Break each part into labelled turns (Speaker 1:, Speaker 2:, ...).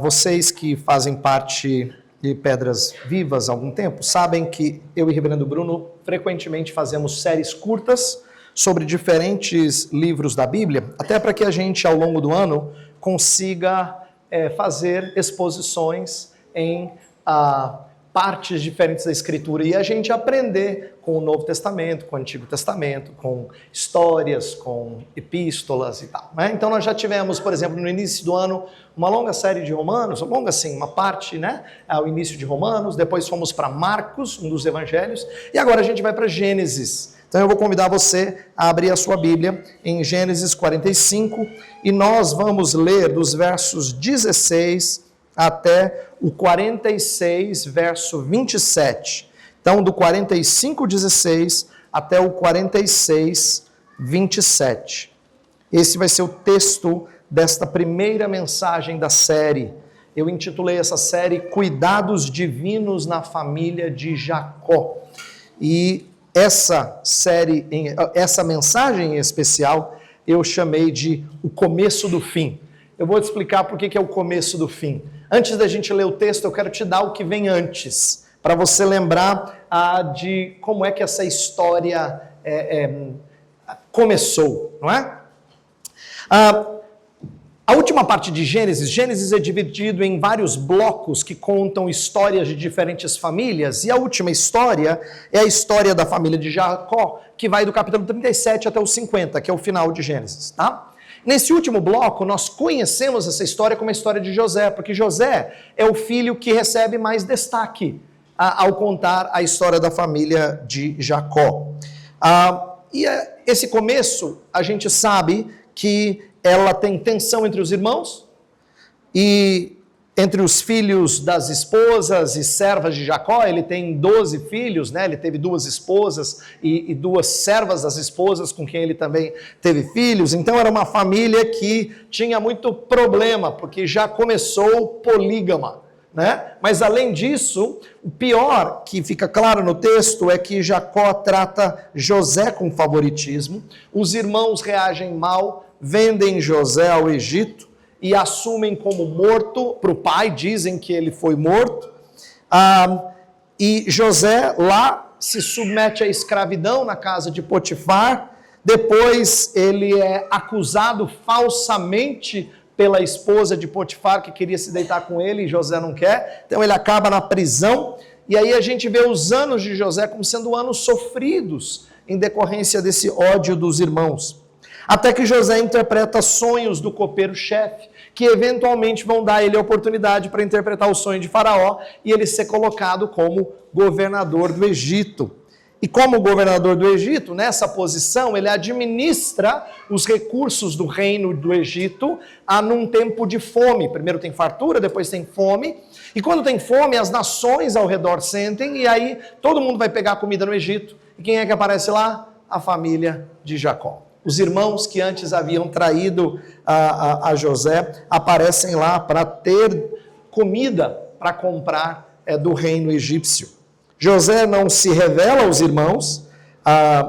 Speaker 1: Vocês que fazem parte de Pedras Vivas há algum tempo, sabem que eu e Reverendo Bruno frequentemente fazemos séries curtas sobre diferentes livros da Bíblia, até para que a gente, ao longo do ano, consiga fazer exposições em partes diferentes da Escritura e a gente aprender com o Novo Testamento, com o Antigo Testamento, com histórias, com epístolas e tal, né? Então nós já tivemos, por exemplo, no início do ano, uma longa série de Romanos, longa assim, uma parte, né, ao início de Romanos, depois fomos para Marcos, um dos evangelhos, e agora a gente vai para Gênesis. Então eu vou convidar você a abrir a sua Bíblia em Gênesis 45 e nós vamos ler dos versos 16 até o 46, verso 27. Então, do 45, 16 até o 46, 27. Esse vai ser o texto desta primeira mensagem da série. Eu intitulei essa série Cuidados Divinos na Família de Jacó. E essa mensagem em especial, eu chamei de O Começo do Fim. Eu vou te explicar por que é o começo do fim. Antes da gente ler o texto, eu quero te dar o que vem antes, para você lembrar de como é que essa história começou, não é? A última parte de Gênesis é dividido em vários blocos que contam histórias de diferentes famílias, e a última história é a história da família de Jacó, que vai do capítulo 37 até o 50, que é o final de Gênesis, tá? Nesse último bloco, nós conhecemos essa história como a história de José, porque José é o filho que recebe mais destaque ao contar a história da família de Jacó. Esse começo, a gente sabe que ela tem tensão entre os irmãos e entre os filhos das esposas e servas de Jacó. Ele tem 12 filhos, né? Ele teve 2 esposas e 2 servas das esposas com quem ele também teve filhos. Então era uma família que tinha muito problema, porque já começou polígama, né? Mas além disso, o pior que fica claro no texto é que Jacó trata José com favoritismo, os irmãos reagem mal, vendem José ao Egito, e assumem como morto para o pai, dizem que ele foi morto, e José lá se submete à escravidão na casa de Potifar, depois ele é acusado falsamente pela esposa de Potifar, que queria se deitar com ele, e José não quer, então ele acaba na prisão, e aí a gente vê os anos de José como sendo anos sofridos, em decorrência desse ódio dos irmãos. Até que José interpreta sonhos do copeiro-chefe, que eventualmente vão dar a ele a oportunidade para interpretar o sonho de Faraó e ele ser colocado como governador do Egito. E como governador do Egito, nessa posição, ele administra os recursos do reino do Egito num tempo de fome. Primeiro tem fartura, depois tem fome. E quando tem fome, as nações ao redor sentem, e aí todo mundo vai pegar comida no Egito. E quem é que aparece lá? A família de Jacó. Os irmãos que antes haviam traído a José aparecem lá para ter comida para comprar do reino egípcio. José não se revela aos irmãos,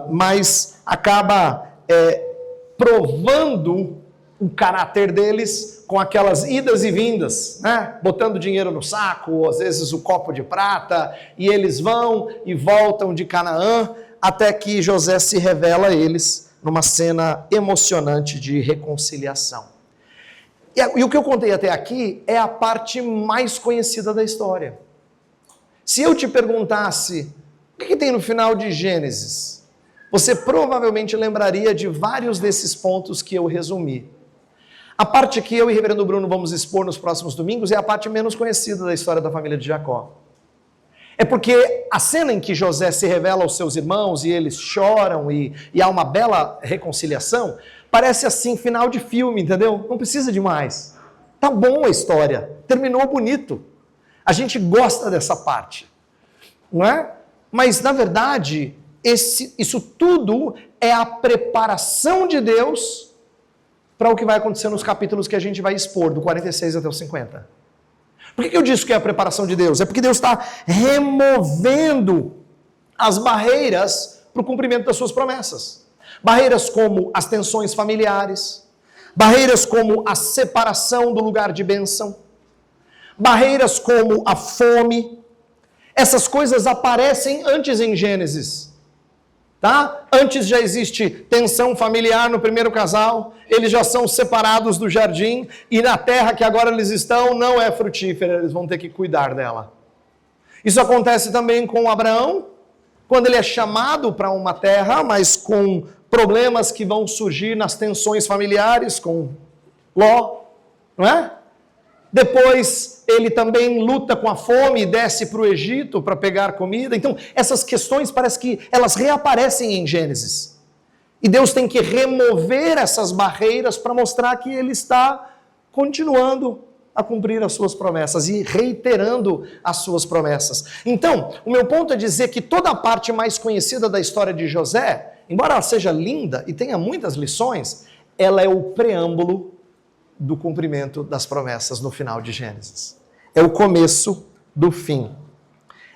Speaker 1: mas acaba provando o caráter deles com aquelas idas e vindas, né? Botando dinheiro no saco, às vezes o copo de prata, e eles vão e voltam de Canaã, até que José se revela a eles numa cena emocionante de reconciliação. E o que eu contei até aqui é a parte mais conhecida da história. Se eu te perguntasse o que tem no final de Gênesis, você provavelmente lembraria de vários desses pontos que eu resumi. A parte que eu e Reverendo Bruno vamos expor nos próximos domingos é a parte menos conhecida da história da família de Jacó. É porque a cena em que José se revela aos seus irmãos e eles choram e há uma bela reconciliação, parece assim, final de filme, entendeu? Não precisa de mais. Tá bom a história, terminou bonito. A gente gosta dessa parte, não é? Mas, na verdade, isso tudo é a preparação de Deus para o que vai acontecer nos capítulos que a gente vai expor, do 46 até o 50. Por que eu disse que é a preparação de Deus? É porque Deus está removendo as barreiras para o cumprimento das suas promessas. Barreiras como as tensões familiares, barreiras como a separação do lugar de bênção, Barreiras como a fome, essas coisas aparecem antes em Gênesis. Tá? Antes já existe tensão familiar no primeiro casal, eles já são separados do jardim, e na terra que agora eles estão não é frutífera, eles vão ter que cuidar dela. Isso acontece também com Abraão, quando ele é chamado para uma terra, mas com problemas que vão surgir nas tensões familiares, com Ló, não é? Depois ele também luta com a fome e desce para o Egito para pegar comida. Então essas questões parece que elas reaparecem em Gênesis. E Deus tem que remover essas barreiras para mostrar que Ele está continuando a cumprir as suas promessas e reiterando as suas promessas. Então, o meu ponto é dizer que toda a parte mais conhecida da história de José, embora ela seja linda e tenha muitas lições, ela é o preâmbulo do cumprimento das promessas no final de Gênesis. É o começo do fim.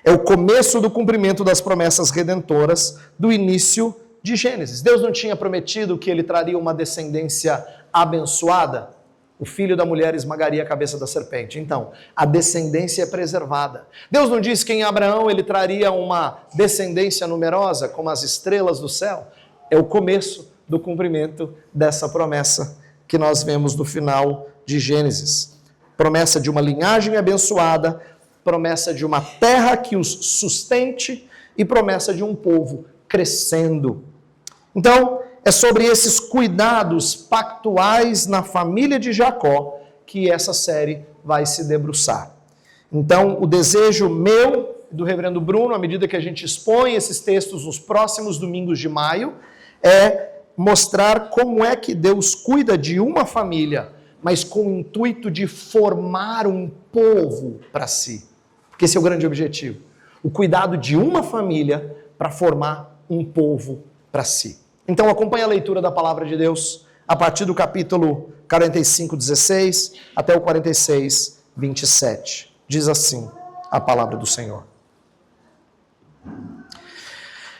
Speaker 1: É o começo do cumprimento das promessas redentoras do início de Gênesis. Deus não tinha prometido que Ele traria uma descendência abençoada? O filho da mulher esmagaria a cabeça da serpente. Então, a descendência é preservada. Deus não disse que em Abraão Ele traria uma descendência numerosa, como as estrelas do céu? É o começo do cumprimento dessa promessa que nós vemos no final de Gênesis. Promessa de uma linhagem abençoada, promessa de uma terra que os sustente e promessa de um povo crescendo. Então, é sobre esses cuidados pactuais na família de Jacó que essa série vai se debruçar. Então, o desejo meu, do reverendo Bruno, à medida que a gente expõe esses textos nos próximos domingos de maio, é mostrar como é que Deus cuida de uma família, mas com o intuito de formar um povo para si. Porque esse é o grande objetivo. O cuidado de uma família para formar um povo para si. Então acompanhe a leitura da palavra de Deus a partir do capítulo 45, 16 até o 46, 27. Diz assim a palavra do Senhor.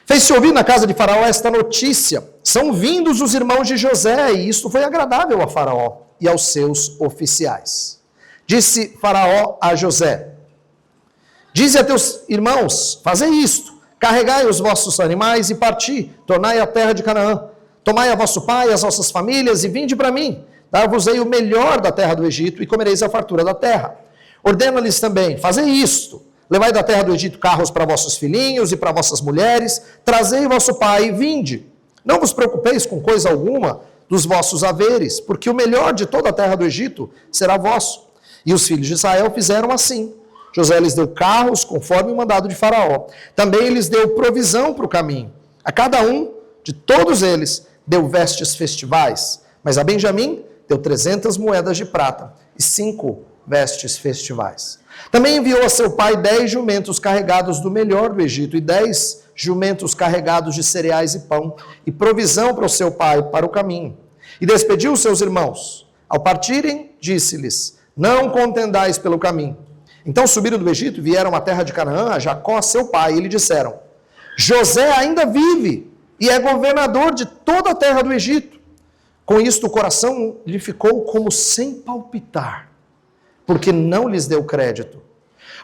Speaker 1: Fez-se ouvir na casa de Faraó esta notícia: são vindos os irmãos de José, e isto foi agradável a Faraó e aos seus oficiais. Disse Faraó a José: dize a teus irmãos, fazei isto: carregai os vossos animais e parti, tornai a terra de Canaã. Tomai a vosso pai e as vossas famílias e vinde para mim. Dar-vos-ei o melhor da terra do Egito e comereis a fartura da terra. Ordena-lhes também: fazei isto: levai da terra do Egito carros para vossos filhinhos e para vossas mulheres, trazei vosso pai e vinde. Não vos preocupeis com coisa alguma dos vossos haveres, porque o melhor de toda a terra do Egito será vosso. E os filhos de Israel fizeram assim. José lhes deu carros, conforme o mandado de Faraó. Também lhes deu provisão para o caminho. A cada um de todos eles deu vestes festivais, mas a Benjamim deu 300 moedas de prata e 5 vestes festivais. Também enviou a seu pai 10 jumentos carregados do melhor do Egito e 10 jumentos carregados de cereais e pão, e provisão para o seu pai para o caminho. E despediu os seus irmãos. Ao partirem, disse-lhes: não contendais pelo caminho. Então subiram do Egito e vieram à terra de Canaã, a Jacó, seu pai, e lhe disseram: José ainda vive e é governador de toda a terra do Egito. Com isto o coração lhe ficou como sem palpitar, porque não lhes deu crédito.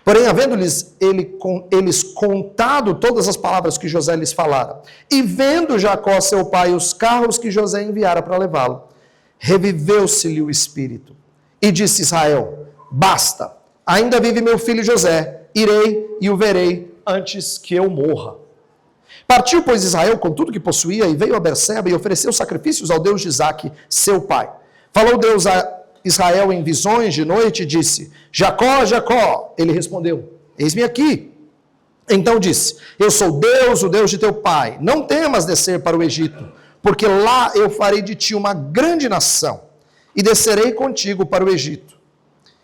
Speaker 1: Porém, havendo-lhes eles contado todas as palavras que José lhes falara, e vendo Jacó, seu pai, os carros que José enviara para levá-lo, reviveu-se-lhe o espírito. E disse Israel: basta, ainda vive meu filho José, irei e o verei antes que eu morra. Partiu, pois, Israel com tudo que possuía e veio a Berseba e ofereceu sacrifícios ao Deus de Isaque, seu pai. Falou Deus a Israel em visões de noite e disse: Jacó, Jacó. Ele respondeu: eis-me aqui. Então disse: eu sou Deus, o Deus de teu pai. Não temas descer para o Egito, porque lá eu farei de ti uma grande nação, e descerei contigo para o Egito.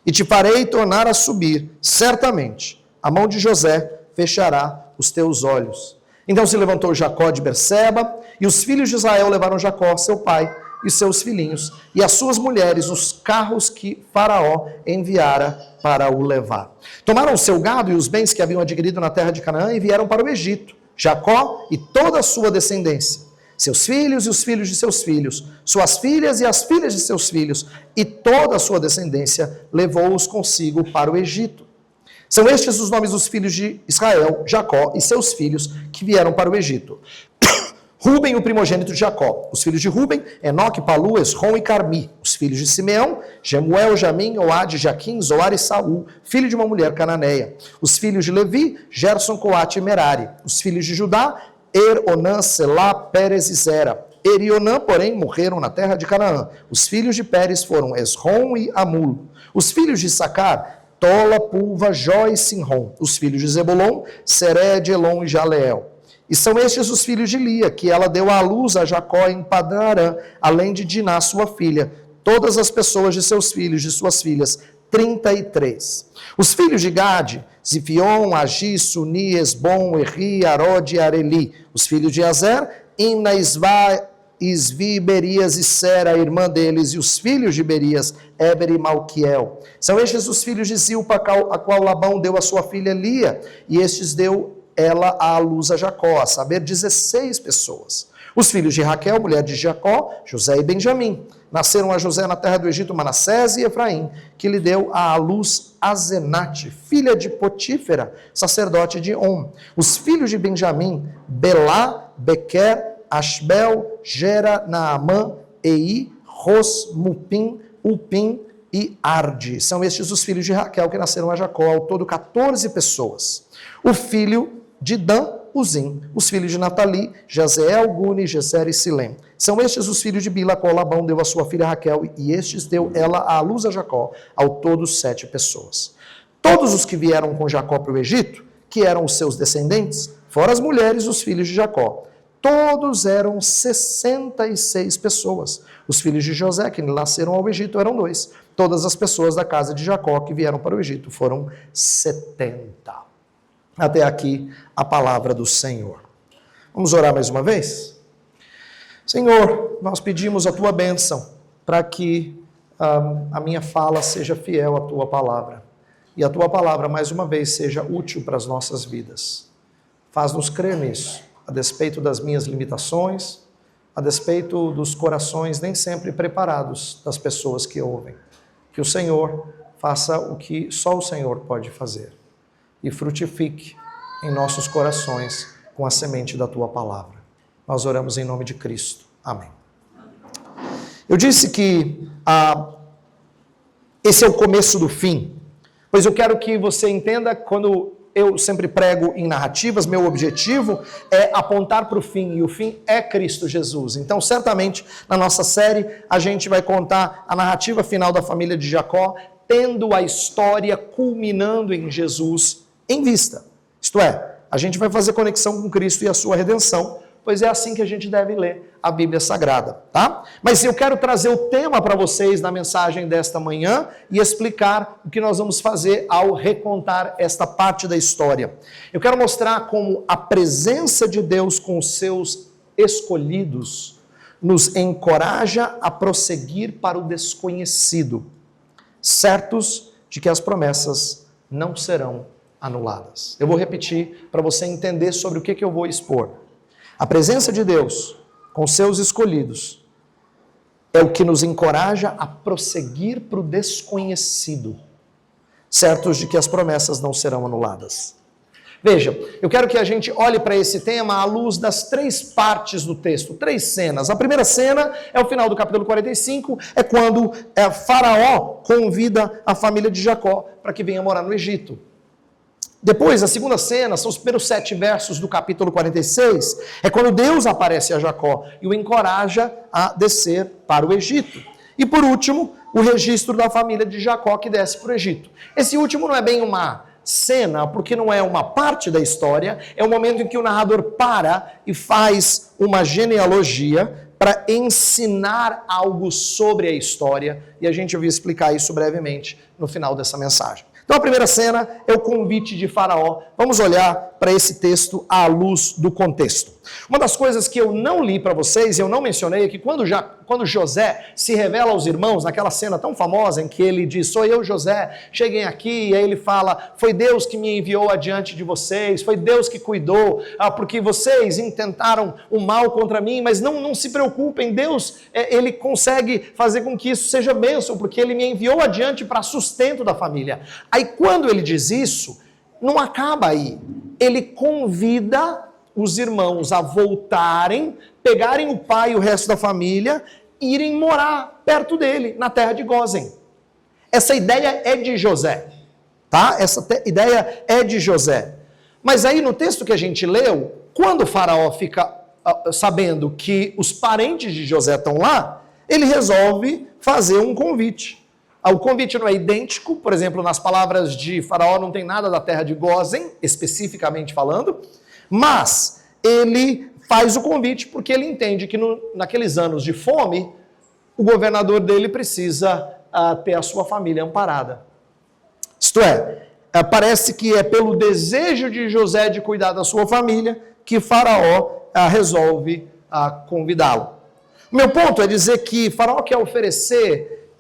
Speaker 1: E te farei tornar a subir, certamente. A mão de José fechará os teus olhos. Então se levantou Jacó de Berseba, e os filhos de Israel levaram Jacó, seu pai, e seus filhinhos, e as suas mulheres, os carros que Faraó enviara para o levar. Tomaram o seu gado e os bens que haviam adquirido na terra de Canaã e vieram para o Egito, Jacó e toda a sua descendência. seus filhos e os filhos de seus filhos, suas filhas e as filhas de seus filhos, e toda a sua descendência levou-os consigo para o Egito. São estes os nomes dos filhos de Israel, Jacó e seus filhos que vieram para o Egito. Ruben, o primogênito de Jacó. Os filhos de Ruben, Enoque, Palu, Esrom e Carmi. Os filhos de Simeão, Jemuel, Jamim, Oade, Jaquim, Zoar e Saul, filho de uma mulher cananeia. Os filhos de Levi, Gerson, Coate e Merari. Os filhos de Judá, Onã, Selá, Pérez e Zera. E Onã, porém, morreram na terra de Canaã. Os filhos de Pérez foram Esrom e Amul. Os filhos de Sacar, Tola, Pulva, Jó e Sinrom. Os filhos de Zebulon, Sered, Elon e Jaleel. E são estes os filhos de Lia, que ela deu à luz a Jacó em Padã-Arã, além de Diná, sua filha. Todas as pessoas de seus filhos, de suas filhas, 33. Os filhos de Gade, Zifion, Agi, Suni, Esbom, Erri, Arod e Areli. Os filhos de Azer, Imna, Isvi, Berias e Sera, a irmã deles, e os filhos de Berias, Éber e Malquiel. São estes os filhos de Zilpa, a qual Labão deu a sua filha Lia, e estes deu ela à luz a Jacó, a saber, 16 pessoas. Os filhos de Raquel, mulher de Jacó, José e Benjamim. Nasceram a José na terra do Egito Manassés e Efraim, que lhe deu à luz Azenate, filha de Potífera, sacerdote de On. Os filhos de Benjamim, Belá, Bequer, Ashbel, Gera, Naamã, Ei, Ros, Mupim, Upim e Arde. São estes os filhos de Raquel que nasceram a Jacó, ao todo 14 pessoas. O filho de Dan, Uzim. Os filhos de Natali, Jazeel, Guni, Gezer e Silem. São estes os filhos de Bila, qual Labão deu a sua filha Raquel, e estes deu ela à luz a Jacó, ao todo 7 pessoas. Todos os que vieram com Jacó para o Egito, que eram os seus descendentes, fora as mulheres, os filhos de Jacó. Todos eram 66 pessoas. Os filhos de José, que nasceram ao Egito, eram 2. Todas as pessoas da casa de Jacó que vieram para o Egito foram 70. Até aqui a palavra do Senhor. Vamos orar mais uma vez? Senhor, nós pedimos a tua bênção para que a minha fala seja fiel à tua palavra. E a tua palavra, mais uma vez, seja útil para as nossas vidas. Faz-nos crer nisso, a despeito das minhas limitações, a despeito dos corações nem sempre preparados das pessoas que ouvem. Que o Senhor faça o que só o Senhor pode fazer. E frutifique em nossos corações com a semente da tua palavra. Nós oramos em nome de Cristo. Amém. Eu disse que esse é o começo do fim, pois eu quero que você entenda, quando eu sempre prego em narrativas, meu objetivo é apontar para o fim, e o fim é Cristo Jesus. Então, certamente, na nossa série, a gente vai contar a narrativa final da família de Jacó, tendo a história culminando em Jesus em vista. Isto é, a gente vai fazer conexão com Cristo e a sua redenção, pois é assim que a gente deve ler a Bíblia Sagrada, tá? Mas eu quero trazer o tema para vocês na mensagem desta manhã e explicar o que nós vamos fazer ao recontar esta parte da história. Eu quero mostrar como a presença de Deus com os seus escolhidos nos encoraja a prosseguir para o desconhecido, certos de que as promessas não serão anuladas. Eu vou repetir para você entender sobre o que eu vou expor. A presença de Deus com seus escolhidos é o que nos encoraja a prosseguir para o desconhecido, certos de que as promessas não serão anuladas. Veja, eu quero que a gente olhe para esse tema à luz das 3 partes do texto, 3 cenas. A primeira cena é o final do capítulo 45, é quando Faraó convida a família de Jacó para que venha morar no Egito. Depois, a segunda cena, são os primeiros 7 versos do capítulo 46, é quando Deus aparece a Jacó e o encoraja a descer para o Egito. E por último, o registro da família de Jacó que desce para o Egito. Esse último não é bem uma cena, porque não é uma parte da história, é o momento em que o narrador para e faz uma genealogia para ensinar algo sobre a história, e a gente vai explicar isso brevemente no final dessa mensagem. Então a primeira cena é o convite de Faraó. Vamos olhar para esse texto à luz do contexto. Uma das coisas que eu não li para vocês, eu não mencionei, é que quando José se revela aos irmãos, naquela cena tão famosa em que ele diz, sou eu, José, cheguem aqui, e aí ele fala, foi Deus que me enviou adiante de vocês, foi Deus que cuidou, porque vocês intentaram o mal contra mim, mas não se preocupem, Deus, ele consegue fazer com que isso seja bênção, porque ele me enviou adiante para sustento da família. Aí quando ele diz isso, não acaba aí, ele convida os irmãos a voltarem, pegarem o pai e o resto da família, irem morar perto dele, na terra de Gósen. Essa ideia é de José, tá? Essa ideia é de José. Mas aí no texto que a gente leu, quando o faraó fica sabendo que os parentes de José estão lá, ele resolve fazer um convite. O convite não é idêntico, por exemplo, nas palavras de faraó não tem nada da terra de Gósen, especificamente falando, mas ele faz o convite porque ele entende que naqueles anos de fome, o governador dele precisa ter a sua família amparada. Isto é, parece que é pelo desejo de José de cuidar da sua família que Faraó resolve convidá-lo. O meu ponto é dizer que Faraó quer oferecer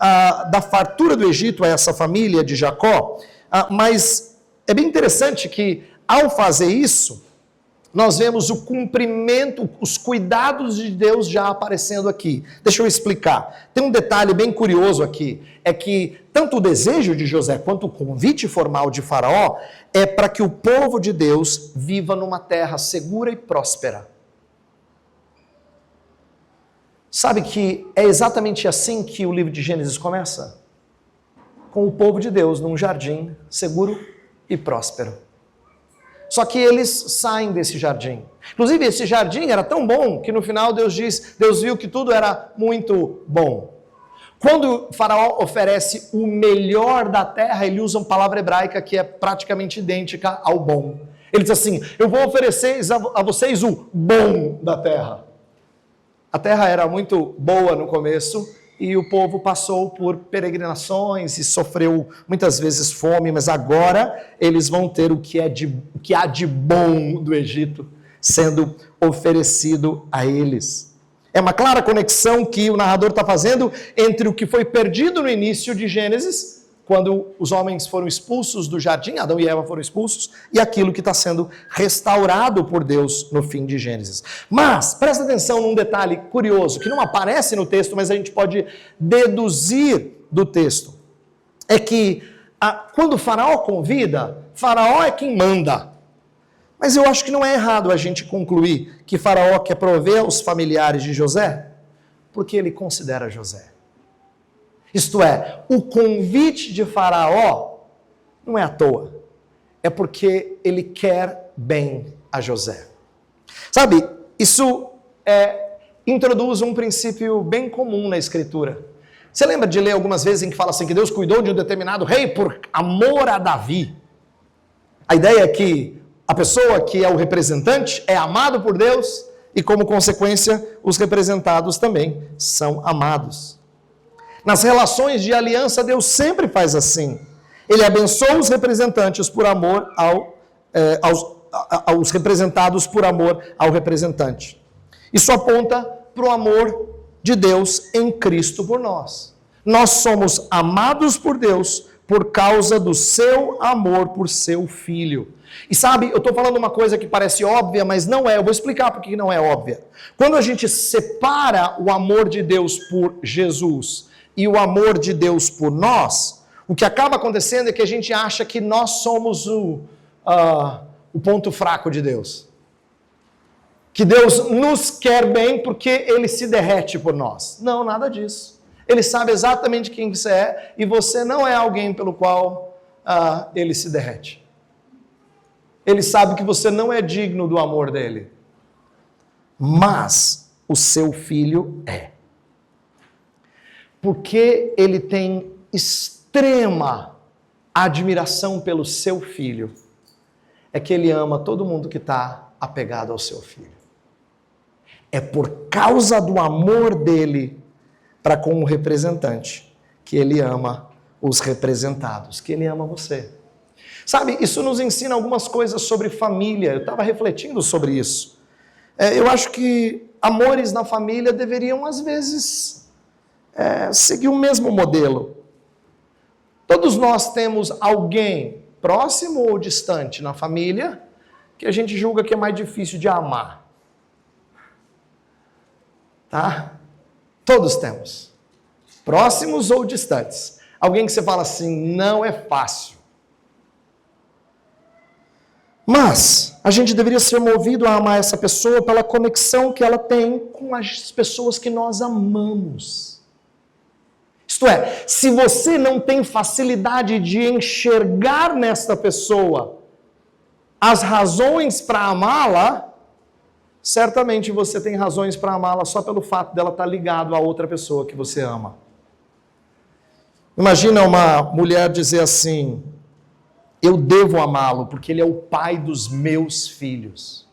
Speaker 1: da fartura do Egito a essa família de Jacó, mas é bem interessante que ao fazer isso, nós vemos o cumprimento, os cuidados de Deus já aparecendo aqui. Deixa eu explicar. Tem um detalhe bem curioso aqui, é que tanto o desejo de José quanto o convite formal de Faraó é para que o povo de Deus viva numa terra segura e próspera. Sabe que é exatamente assim que o livro de Gênesis começa? Com o povo de Deus num jardim seguro e próspero. Só que eles saem desse jardim. Inclusive, esse jardim era tão bom que no final Deus viu que tudo era muito bom. Quando o faraó oferece o melhor da terra, ele usa uma palavra hebraica que é praticamente idêntica ao bom. Ele diz assim, eu vou oferecer a vocês o bom da terra. A terra era muito boa no começo, e o povo passou por peregrinações e sofreu muitas vezes fome, mas agora eles vão ter o que há de bom do Egito sendo oferecido a eles. É uma clara conexão que o narrador está fazendo entre o que foi perdido no início de Gênesis, quando os homens foram expulsos do jardim, Adão e Eva foram expulsos, e aquilo que está sendo restaurado por Deus no fim de Gênesis. Mas, presta atenção num detalhe curioso, que não aparece no texto, mas a gente pode deduzir do texto. É que, quando o faraó convida, faraó é quem manda. Mas eu acho que não é errado a gente concluir que faraó quer prover os familiares de José, porque ele considera José. Isto é, o convite de Faraó não é à toa, é porque ele quer bem a José. Sabe, isso introduz um princípio bem comum na Escritura. Você lembra de ler algumas vezes em que fala assim, que Deus cuidou de um determinado rei por amor a Davi? A ideia é que a pessoa que é o representante é amado por Deus e, como consequência, os representados também são amados. Nas relações de aliança, Deus sempre faz assim. Ele abençoa os representantes por amor aos representados por amor ao representante. Isso aponta para o amor de Deus em Cristo por nós. Nós somos amados por Deus por causa do seu amor por seu Filho. E sabe, eu estou falando uma coisa que parece óbvia, mas não é. Eu vou explicar por que não é óbvia. Quando a gente separa o amor de Deus por Jesus e o amor de Deus por nós, o que acaba acontecendo é que a gente acha que nós somos o ponto fraco de Deus. Que Deus nos quer bem porque Ele se derrete por nós. Não, nada disso. Ele sabe exatamente quem você é e você não é alguém pelo qual Ele se derrete. Ele sabe que você não é digno do amor dele. Mas o seu filho é. Porque ele tem extrema admiração pelo seu filho, é que ele ama todo mundo que está apegado ao seu filho. É por causa do amor dele para com o representante que ele ama os representados, que ele ama você. Sabe, isso nos ensina algumas coisas sobre família. Eu estava refletindo sobre isso. Eu acho que amores na família deveriam, às vezes, seguir o mesmo modelo. Todos nós temos alguém próximo ou distante na família que a gente julga que é mais difícil de amar. Tá? Todos temos. Próximos ou distantes. Alguém que você fala assim, não é fácil. Mas a gente deveria ser movido a amar essa pessoa pela conexão que ela tem com as pessoas que nós amamos. Isto é, se você não tem facilidade de enxergar nesta pessoa as razões para amá-la, certamente você tem razões para amá-la só pelo fato dela estar ligado a outra pessoa que você ama. Imagina uma mulher dizer assim, eu devo amá-lo porque ele é o pai dos meus filhos.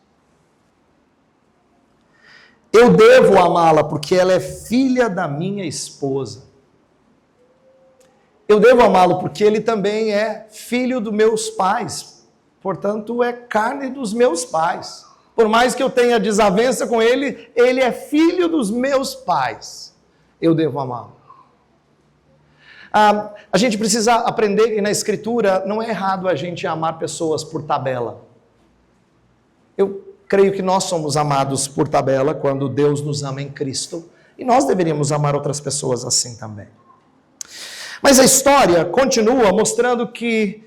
Speaker 1: Eu devo amá-la porque ela é filha da minha esposa. Eu devo amá-lo porque ele também é filho dos meus pais. Portanto, é carne dos meus pais. Por mais que eu tenha desavença com ele, ele é filho dos meus pais. Eu devo amá-lo. A gente precisa aprender que na Escritura não é errado a gente amar pessoas por tabela. Eu creio que nós somos amados por tabela quando Deus nos ama em Cristo. E nós deveríamos amar outras pessoas assim também. Mas a história continua mostrando que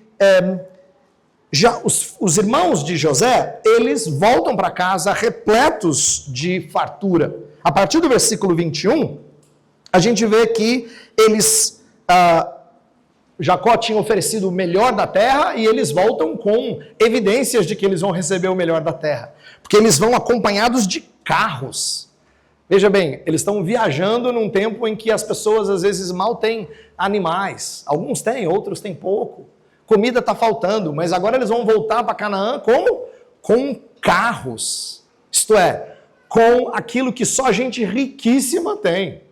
Speaker 1: já os irmãos de José, eles voltam para casa repletos de fartura. A partir do versículo 21, a gente vê que Jacó tinha oferecido o melhor da terra e eles voltam com evidências de que eles vão receber o melhor da terra. Porque eles vão acompanhados de carros. Veja bem, eles estão viajando num tempo em que as pessoas às vezes mal têm animais. Alguns têm, outros têm pouco. Comida está faltando, mas agora eles vão voltar para Canaã como? Com carros. Isto é, com aquilo que só gente riquíssima tem.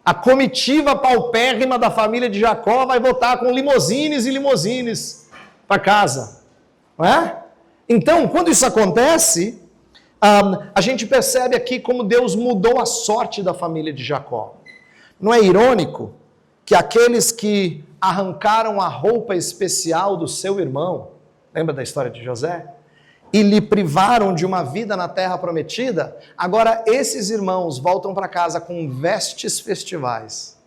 Speaker 1: A comitiva paupérrima da família de Jacó vai voltar com limousines e limousines para casa. Não é? Então, quando isso acontece, a gente percebe aqui como Deus mudou a sorte da família de Jacó. Não é irônico que aqueles que arrancaram a roupa especial do seu irmão, lembra da história de José? E lhe privaram de uma vida na terra prometida, agora esses irmãos voltam para casa com vestes festivais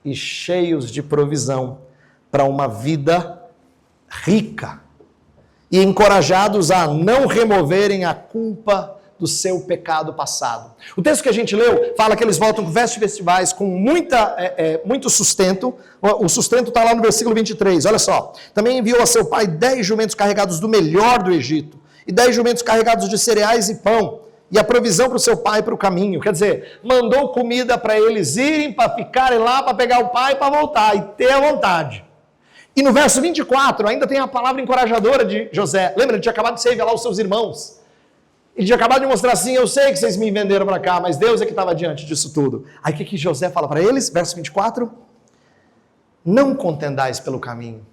Speaker 1: e cheios de provisão para uma vida rica e encorajados a não removerem a culpa do seu pecado passado. O texto que a gente leu fala que eles voltam com vestes festivais, com muito sustento. O sustento está lá no versículo 23, olha só. Também enviou a seu pai 10 jumentos carregados do melhor do Egito, e 10 jumentos carregados de cereais e pão, e a provisão para o seu pai para o caminho. Quer dizer, mandou comida para eles irem, para ficarem lá, para pegar o pai e para voltar, e ter a vontade. E no verso 24, ainda tem a palavra encorajadora de José. Lembra, ele tinha acabado de ser revelar aos seus irmãos. Ele tinha acabado de mostrar assim, eu sei que vocês me venderam para cá, mas Deus é que estava diante disso tudo. Aí o que José fala para eles? Verso 24. Não contendais pelo caminho.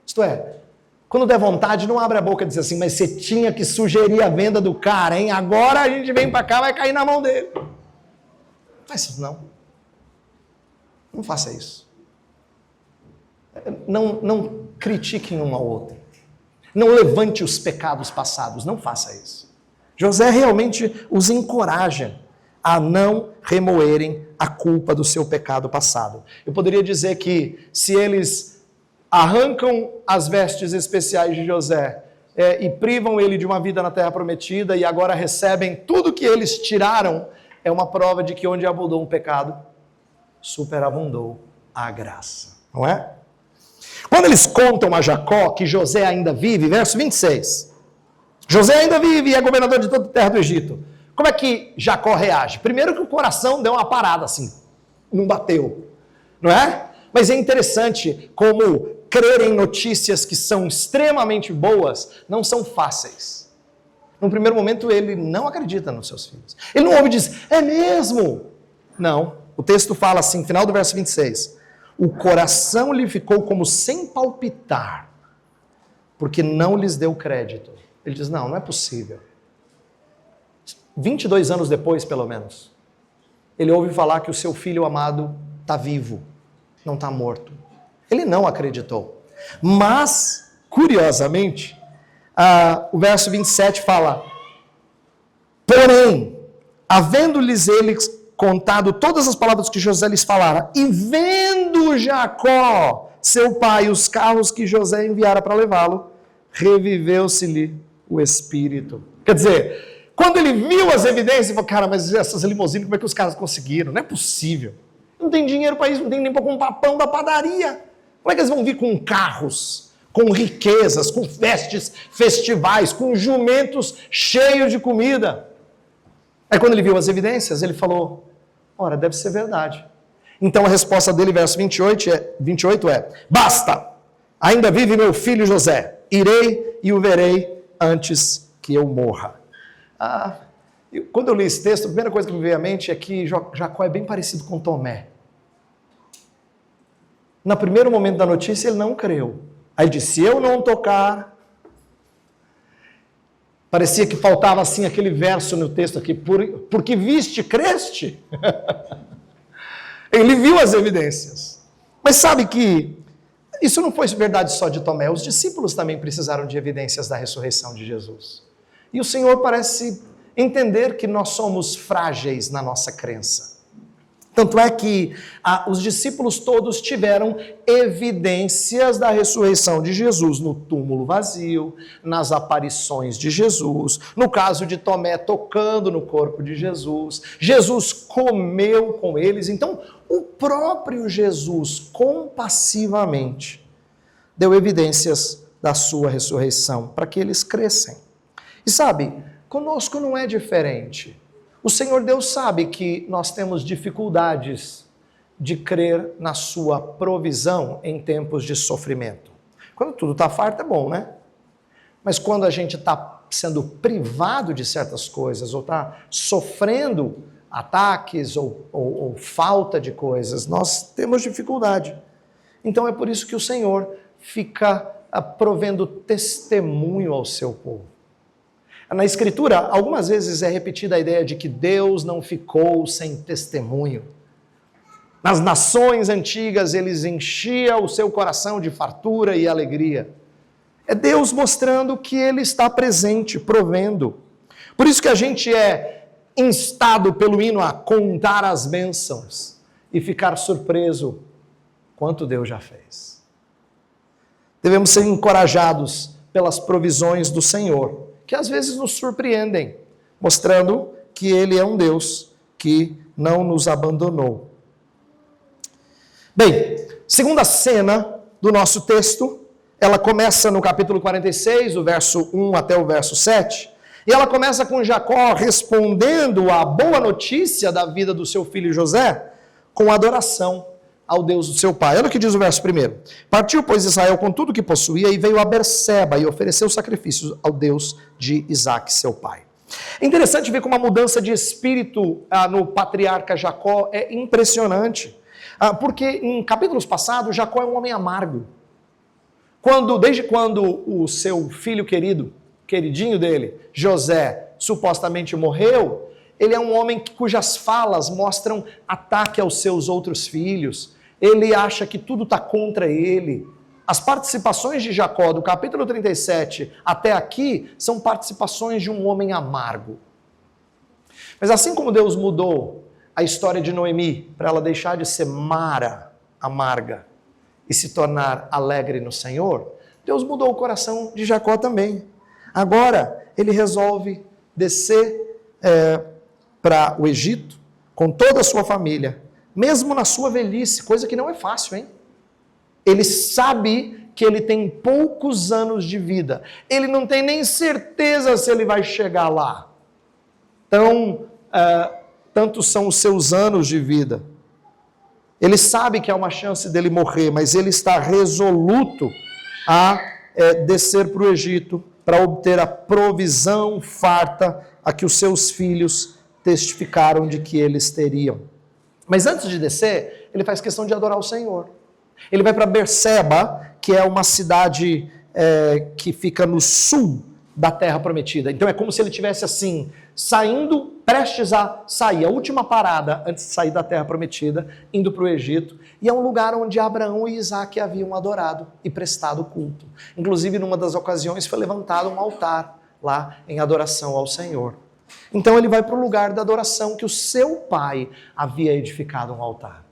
Speaker 1: Isto é, quando der vontade, não abre a boca e diz assim, mas você tinha que sugerir a venda do cara, hein? Agora a gente vem para cá, vai cair na mão dele. Não faz isso não. Não faça isso. Não critiquem um ao outro. Não levante os pecados passados, não faça isso. José realmente os encoraja a não remoerem a culpa do seu pecado passado. Eu poderia dizer que se eles arrancam as vestes especiais de José e privam ele de uma vida na terra prometida e agora recebem tudo que eles tiraram, é uma prova de que onde abundou um pecado, superabundou a graça. Não é? Quando eles contam a Jacó que José ainda vive, verso 26, José ainda vive e é governador de toda a terra do Egito. Como é que Jacó reage? Primeiro que o coração deu uma parada assim, não bateu, não é? Mas é interessante como crer em notícias que são extremamente boas não são fáceis. No primeiro momento ele não acredita nos seus filhos. Ele não ouve e diz, é mesmo? Não, o texto fala assim, final do verso 26, o coração lhe ficou como sem palpitar, porque não lhes deu crédito. Ele diz, não é possível. 22 anos depois, pelo menos, ele ouve falar que o seu filho amado está vivo, não está morto. Ele não acreditou. Mas, curiosamente, o verso 27 fala, porém, havendo-lhes eles contado todas as palavras que José lhes falara, e vendo Jacó, seu pai, os carros que José enviara para levá-lo, reviveu-se-lhe o espírito. Quer dizer, quando ele viu as evidências, ele falou, cara, mas essas limusines, como é que os caras conseguiram? Não é possível. Não tem dinheiro para isso, não tem nem para comprar pão da padaria. Como é que eles vão vir com carros, com riquezas, com festas, festivais, com jumentos cheios de comida? Aí quando ele viu as evidências, ele falou, ora, deve ser verdade. Então a resposta dele, verso 28 é, basta, ainda vive meu filho José, irei e o verei antes que eu morra. Quando eu li esse texto, a primeira coisa que me veio à mente é que Jacó é bem parecido com Tomé. No primeiro momento da notícia, ele não creu. Aí disse, se eu não tocar... Parecia que faltava assim aquele verso no texto aqui, porque viste, creste? Ele viu as evidências. Mas sabe que isso não foi verdade só de Tomé, os discípulos também precisaram de evidências da ressurreição de Jesus. E o Senhor parece entender que nós somos frágeis na nossa crença. Tanto é que os discípulos todos tiveram evidências da ressurreição de Jesus no túmulo vazio, nas aparições de Jesus, no caso de Tomé tocando no corpo de Jesus. Jesus comeu com eles. Então, o próprio Jesus, compassivamente, deu evidências da sua ressurreição para que eles crescem. E sabe, conosco não é diferente. O Senhor Deus sabe que nós temos dificuldades de crer na sua provisão em tempos de sofrimento. Quando tudo está farto é bom, né? Mas quando a gente está sendo privado de certas coisas, ou está sofrendo ataques ou falta de coisas, nós temos dificuldade. Então é por isso que o Senhor fica provendo testemunho ao seu povo. Na Escritura, algumas vezes é repetida a ideia de que Deus não ficou sem testemunho. Nas nações antigas, eles enchiam o seu coração de fartura e alegria. É Deus mostrando que Ele está presente, provendo. Por isso que a gente é instado pelo hino a contar as bênçãos e ficar surpreso quanto Deus já fez. Devemos ser encorajados pelas provisões do Senhor, que às vezes nos surpreendem, mostrando que Ele é um Deus que não nos abandonou. Bem, segunda cena do nosso texto, ela começa no capítulo 46, o verso 1 até o verso 7, e ela começa com Jacó respondendo à boa notícia da vida do seu filho José, com adoração ao Deus do seu pai. Olha o que diz o verso 1. Partiu, pois, Israel com tudo que possuía e veio a Berseba e ofereceu sacrifícios ao Deus de Isaque, seu pai. É interessante ver como a mudança de espírito no patriarca Jacó é impressionante. Porque em capítulos passados, Jacó é um homem amargo. Desde quando o seu filho queridinho dele, José, supostamente morreu, ele é um homem cujas falas mostram ataque aos seus outros filhos. Ele acha que tudo está contra ele. As participações de Jacó, do capítulo 37 até aqui, são participações de um homem amargo. Mas assim como Deus mudou a história de Noemi para ela deixar de ser Mara, amarga, e se tornar alegre no Senhor, Deus mudou o coração de Jacó também. Agora, ele resolve descer para o Egito com toda a sua família, mesmo na sua velhice, coisa que não é fácil, hein? Ele sabe que ele tem poucos anos de vida. Ele não tem nem certeza se ele vai chegar lá. Tantos são os seus anos de vida. Ele sabe que há uma chance dele morrer, mas ele está resoluto a descer para o Egito para obter a provisão farta a que os seus filhos testificaram de que eles teriam. Mas antes de descer, ele faz questão de adorar o Senhor. Ele vai para Berseba, que é uma cidade que fica no sul da terra prometida. Então é como se ele tivesse assim, saindo, prestes a sair, a última parada antes de sair da terra prometida, indo para o Egito. E é um lugar onde Abraão e Isaac haviam adorado e prestado culto. Inclusive, numa das ocasiões, foi levantado um altar lá em adoração ao Senhor. Então ele vai para o lugar da adoração que o seu pai havia edificado um altar.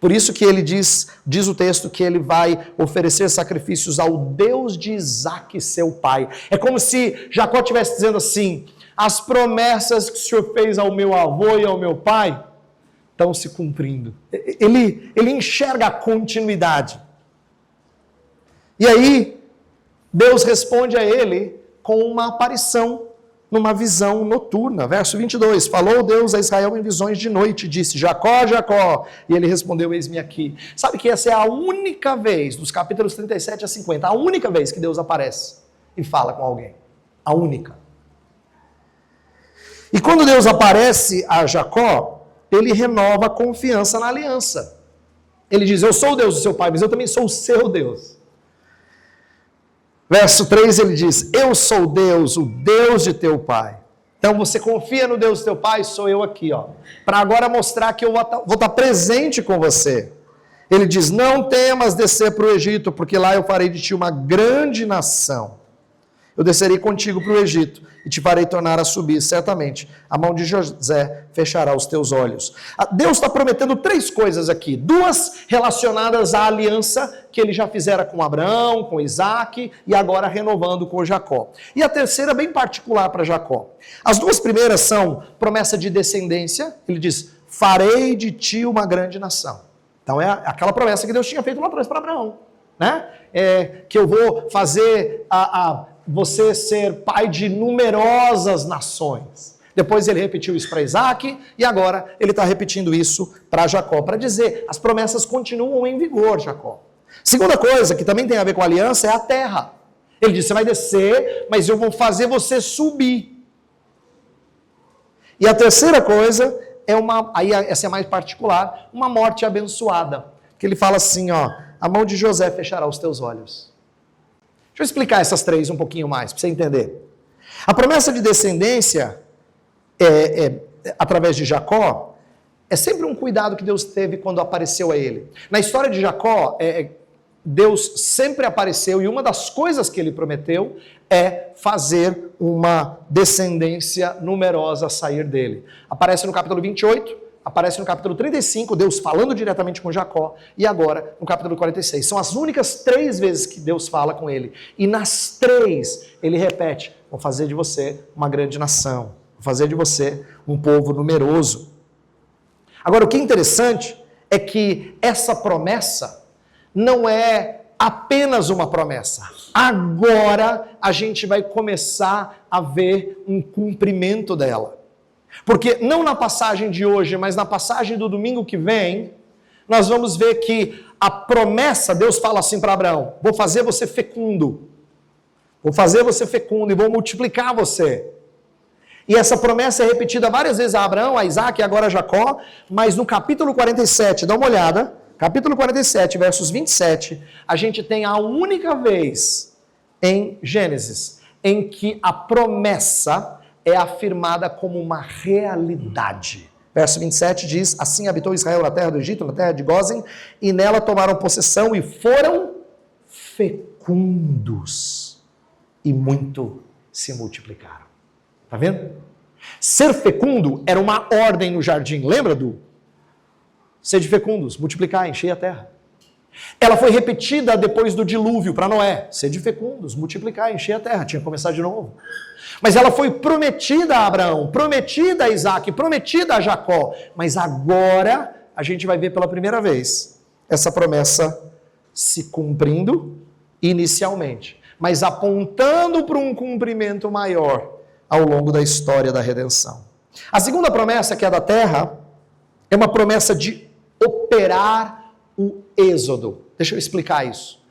Speaker 1: Por isso que ele diz o texto, que ele vai oferecer sacrifícios ao Deus de Isaac, seu pai. É como se Jacó estivesse dizendo assim, as promessas que o Senhor fez ao meu avô e ao meu pai estão se cumprindo. Ele enxerga a continuidade. E aí, Deus responde a ele com uma aparição, numa visão noturna. Verso 22, falou Deus a Israel em visões de noite, disse, Jacó, Jacó, e ele respondeu, eis-me aqui. Sabe que essa é a única vez, dos capítulos 37 a 50, a única vez que Deus aparece e fala com alguém. A única. E quando Deus aparece a Jacó, ele renova a confiança na aliança. Ele diz, eu sou o Deus do seu pai, mas eu também sou o seu Deus. Verso 3 ele diz, eu sou Deus, o Deus de teu pai. Então você confia no Deus do teu pai, sou eu aqui, ó. Para agora mostrar que eu vou estar presente com você. Ele diz, não temas descer para o Egito, porque lá eu farei de ti uma grande nação. Eu descerei contigo para o Egito e te farei tornar a subir, certamente. A mão de José fechará os teus olhos. Deus está prometendo 3 coisas aqui. 2 relacionadas à aliança que ele já fizera com Abraão, com Isaac e agora renovando com Jacó. E a terceira bem particular para Jacó. As 2 primeiras são promessa de descendência. Ele diz, farei de ti uma grande nação. Então é aquela promessa que Deus tinha feito lá atrás para Abraão. Né? Que eu vou fazer você ser pai de numerosas nações. Depois ele repetiu isso para Isaac e agora ele está repetindo isso para Jacó, para dizer, as promessas continuam em vigor, Jacó. Segunda coisa, que também tem a ver com a aliança, é a terra. Ele disse, você vai descer, mas eu vou fazer você subir. E a terceira coisa é aí essa é mais particular, uma morte abençoada. Que ele fala assim, ó, a mão de José fechará os teus olhos. Deixa eu explicar essas 3 um pouquinho mais, para você entender. A promessa de descendência, através de Jacó, é sempre um cuidado que Deus teve quando apareceu a ele. Na história de Jacó, Deus sempre apareceu e uma das coisas que ele prometeu é fazer uma descendência numerosa sair dele. Aparece no capítulo 28, aparece no capítulo 35, Deus falando diretamente com Jacó, e agora no capítulo 46. São as únicas 3 vezes que Deus fala com ele. E nas 3, ele repete, vou fazer de você uma grande nação, vou fazer de você um povo numeroso. Agora, o que é interessante é que essa promessa não é apenas uma promessa. Agora a gente vai começar a ver um cumprimento dela. Porque não na passagem de hoje, mas na passagem do domingo que vem, nós vamos ver que a promessa, Deus fala assim para Abraão, vou fazer você fecundo. Vou fazer você fecundo e vou multiplicar você. E essa promessa é repetida várias vezes a Abraão, a Isaac e agora a Jacó, mas no capítulo 47, dá uma olhada, capítulo 47, versos 27, a gente tem a única vez em Gênesis em que a promessa é afirmada como uma realidade. Verso 27 diz, assim habitou Israel na terra do Egito, na terra de Gósen, e nela tomaram possessão e foram fecundos, e muito se multiplicaram. Está vendo? Ser fecundo era uma ordem no jardim, lembra do? Sede fecundos, multiplicar, encher a terra. Ela foi repetida depois do dilúvio para Noé, sede fecundos, multiplicar, encher a terra, tinha que começar de novo. Mas ela foi prometida a Abraão, prometida a Isaac, prometida a Jacó. Mas agora a gente vai ver pela primeira vez essa promessa se cumprindo inicialmente, mas apontando para um cumprimento maior ao longo da história da redenção. A segunda promessa, que é da terra, é uma promessa de operar o êxodo. Deixa eu explicar isso.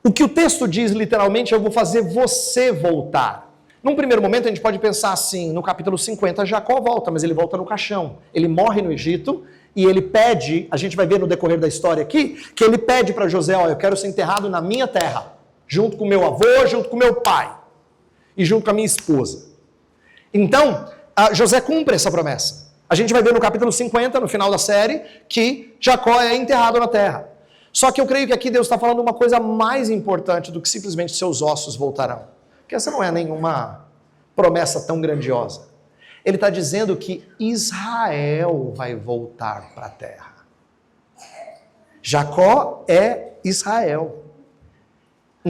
Speaker 1: O que o texto diz literalmente é eu vou fazer você voltar. Num primeiro momento a gente pode pensar assim, no capítulo 50 Jacó volta, mas ele volta no caixão. Ele morre no Egito e ele pede, a gente vai ver no decorrer da história aqui, que ele pede para José, eu quero ser enterrado na minha terra, junto com meu avô, junto com meu pai. e junto com a minha esposa. Então, José cumpre essa promessa. A gente vai ver no capítulo 50, no final da série, que Jacó é enterrado na terra. Só que eu creio que aqui Deus está falando uma coisa mais importante do que simplesmente seus ossos voltarão. Porque essa não é nenhuma promessa tão grandiosa. Ele está dizendo que Israel vai voltar para a terra. Jacó é Israel.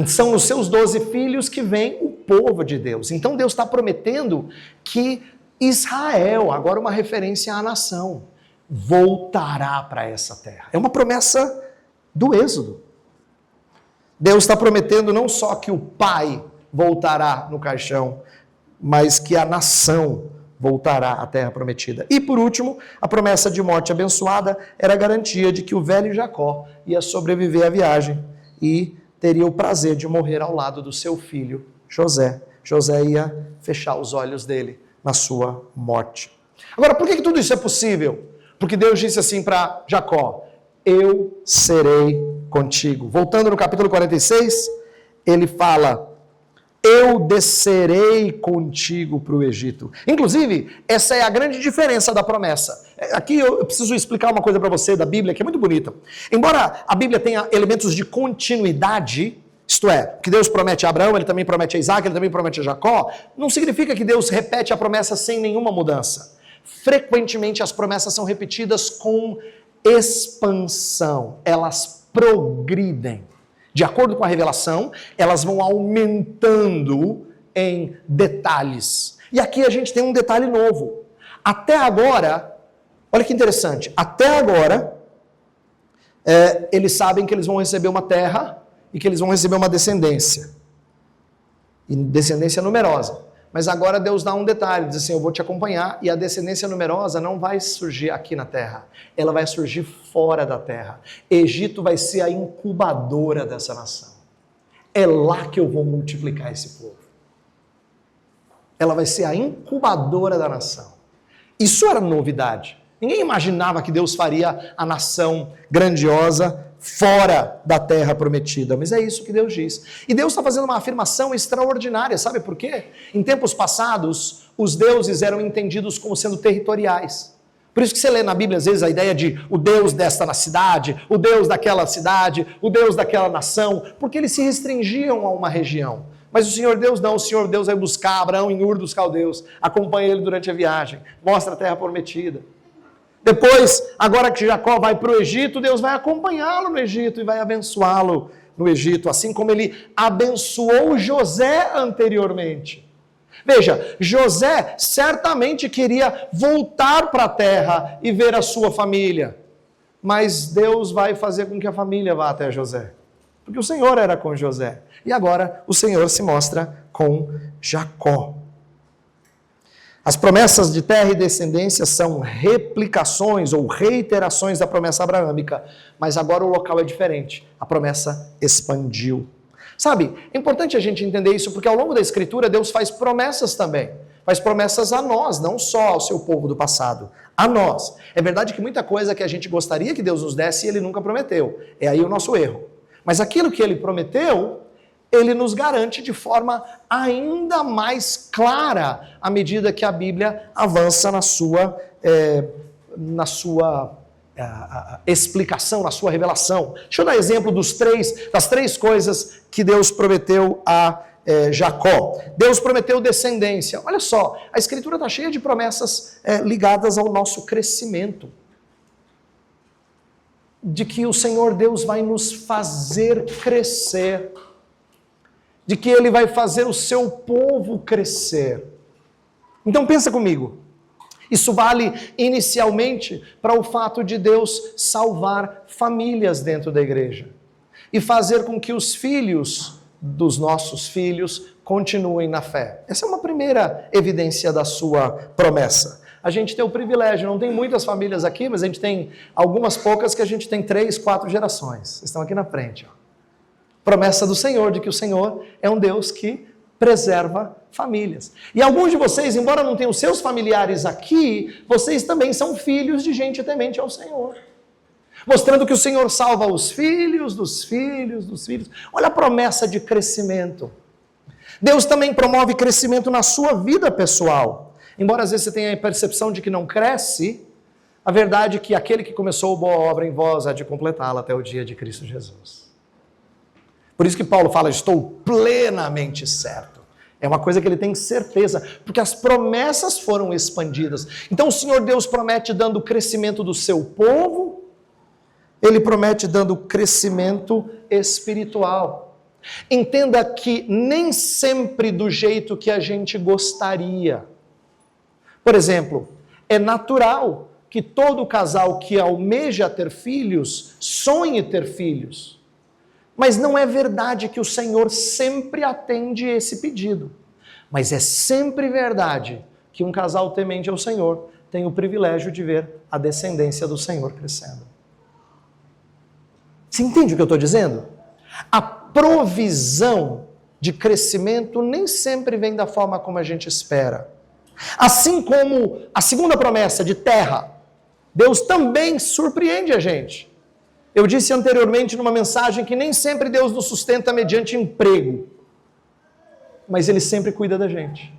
Speaker 1: São nos seus 12 filhos que vem o povo de Deus. Então Deus está prometendo que Israel, agora uma referência à nação, voltará para essa terra. É uma promessa do Êxodo. Deus está prometendo não só que o pai voltará no caixão, mas que a nação voltará à terra prometida. E por último, a promessa de morte abençoada era a garantia de que o velho Jacó ia sobreviver à viagem e teria o prazer de morrer ao lado do seu filho José. José ia fechar os olhos dele na sua morte. Agora, por que tudo isso é possível? Porque Deus disse assim para Jacó: eu serei contigo. Voltando no capítulo 46, ele fala: eu descerei contigo para o Egito. Inclusive, essa é a grande diferença da promessa. Aqui eu preciso explicar uma coisa para você da Bíblia, que é muito bonita. Embora a Bíblia tenha elementos de continuidade, isto é, que Deus promete a Abraão, ele também promete a Isaac, ele também promete a Jacó, não significa que Deus repete a promessa sem nenhuma mudança. Frequentemente as promessas são repetidas com expansão, elas progridem. De acordo com a revelação, elas vão aumentando em detalhes. E aqui a gente tem um detalhe novo. Até agora, olha que interessante, até agora, eles sabem que eles vão receber uma terra e que eles vão receber uma descendência. E descendência numerosa. Mas agora Deus dá um detalhe, diz assim: eu vou te acompanhar e a descendência numerosa não vai surgir aqui na terra, ela vai surgir fora da terra. Egito vai ser a incubadora dessa nação. É lá que eu vou multiplicar esse povo. Ela vai ser a incubadora da nação. Isso era novidade. Ninguém imaginava que Deus faria a nação grandiosa fora da terra prometida, mas é isso que Deus diz. E Deus está fazendo uma afirmação extraordinária, sabe por quê? Em tempos passados, os deuses eram entendidos como sendo territoriais. Por isso que você lê na Bíblia, às vezes, a ideia de o Deus desta cidade, o Deus daquela cidade, o Deus daquela nação, porque eles se restringiam a uma região. Mas o Senhor Deus não, o Senhor Deus vai buscar Abraão em Ur dos Caldeus, acompanha ele durante a viagem, mostra a terra prometida. Depois, agora que Jacó vai para o Egito, Deus vai acompanhá-lo no Egito e vai abençoá-lo no Egito, assim como ele abençoou José anteriormente. Veja, José certamente queria voltar para a terra e ver a sua família, mas Deus vai fazer com que a família vá até José, porque o Senhor era com José, e agora o Senhor se mostra com Jacó. As promessas de terra e descendência são replicações ou reiterações da promessa abraâmica, mas agora o local é diferente. A promessa expandiu. Sabe, é importante a gente entender isso, porque ao longo da Escritura Deus faz promessas também. Faz promessas a nós, não só ao seu povo do passado, a nós. É verdade que muita coisa que a gente gostaria que Deus nos desse, Ele nunca prometeu. É aí o nosso erro. Mas aquilo que Ele prometeu, Ele nos garante de forma ainda mais clara à medida que a Bíblia avança na sua explicação, na sua revelação. Deixa eu dar exemplo das três coisas que Deus prometeu a Jacó. Deus prometeu descendência. Olha só, a Escritura está cheia de promessas ligadas ao nosso crescimento. De que o Senhor Deus vai nos fazer crescer. De que Ele vai fazer o seu povo crescer. Então pensa comigo, isso vale inicialmente para o fato de Deus salvar famílias dentro da igreja e fazer com que os filhos dos nossos filhos continuem na fé. Essa é uma primeira evidência da sua promessa. A gente tem o privilégio, não tem muitas famílias aqui, mas a gente tem algumas poucas que a gente tem 3, 4 gerações. Vocês estão aqui na frente, ó. Promessa do Senhor, de que o Senhor é um Deus que preserva famílias. E alguns de vocês, embora não tenham seus familiares aqui, vocês também são filhos de gente temente ao Senhor. Mostrando que o Senhor salva os filhos dos filhos dos filhos. Olha a promessa de crescimento. Deus também promove crescimento na sua vida pessoal. Embora às vezes você tenha a percepção de que não cresce, a verdade é que aquele que começou a boa obra em vós há de completá-la até o dia de Cristo Jesus. Por isso que Paulo fala, estou plenamente certo. É uma coisa que ele tem certeza, porque as promessas foram expandidas. Então o Senhor Deus promete dando o crescimento do seu povo, ele promete dando crescimento espiritual. Entenda que nem sempre do jeito que a gente gostaria. Por exemplo, é natural que todo casal que almeja ter filhos, sonhe ter filhos. Mas não é verdade que o Senhor sempre atende esse pedido. Mas é sempre verdade que um casal temente ao Senhor tem o privilégio de ver a descendência do Senhor crescendo. Você entende o que eu estou dizendo? A provisão de crescimento nem sempre vem da forma como a gente espera. Assim como a segunda promessa de terra, Deus também surpreende a gente. Eu disse anteriormente numa mensagem que nem sempre Deus nos sustenta mediante emprego, mas Ele sempre cuida da gente.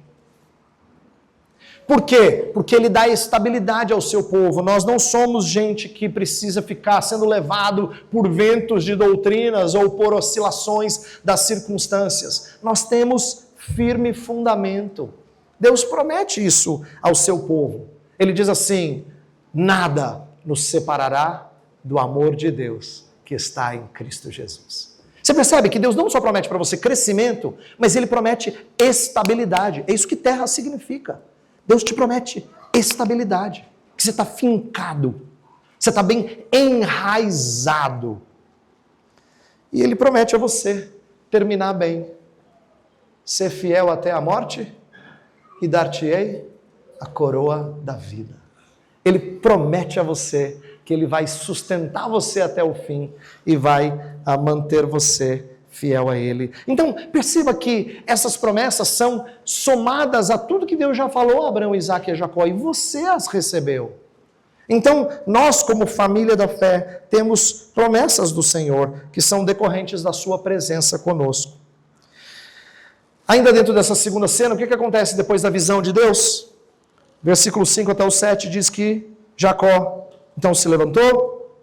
Speaker 1: Por quê? Porque Ele dá estabilidade ao seu povo. Nós não somos gente que precisa ficar sendo levado por ventos de doutrinas ou por oscilações das circunstâncias. Nós temos firme fundamento. Deus promete isso ao seu povo. Ele diz assim, nada nos separará do amor de Deus que está em Cristo Jesus. Você percebe que Deus não só promete para você crescimento, mas Ele promete estabilidade. É isso que terra significa. Deus te promete estabilidade, que você está fincado, você está bem enraizado. E Ele promete a você terminar bem, ser fiel até a morte e dar-te-ei a coroa da vida. Ele promete a você que Ele vai sustentar você até o fim e vai manter você fiel a Ele. Então, perceba que essas promessas são somadas a tudo que Deus já falou a Abraão, Isaque e Jacó, e você as recebeu. Então, nós como família da fé, temos promessas do Senhor, que são decorrentes da sua presença conosco. Ainda dentro dessa segunda cena, o que acontece depois da visão de Deus? Versículo 5 até o 7 diz que Jacó então se levantou,